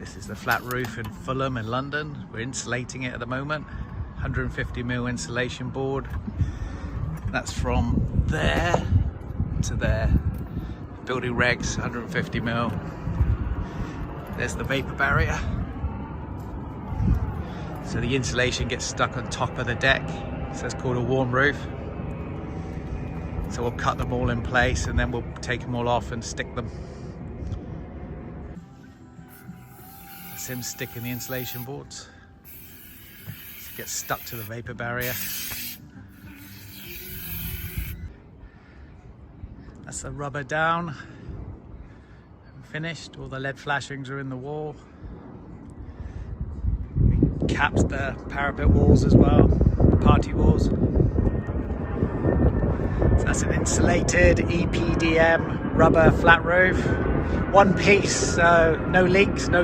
This is the flat roof in Fulham in London. We're insulating it at the moment. 150mm insulation board. That's from there to there. Building Regs, 150mm. There's the vapor barrier. So the insulation gets stuck on top of the deck. So it's called a warm roof. So we'll cut them all in place and then we'll take them all off and stick them. That's him sticking the insulation boards. So it gets stuck to the vapor barrier. That's the rubber down. Finished. All the LED flashings are in the wall. We capped the parapet walls as well, party walls. So that's an insulated EPDM rubber flat roof. One piece, so no leaks, no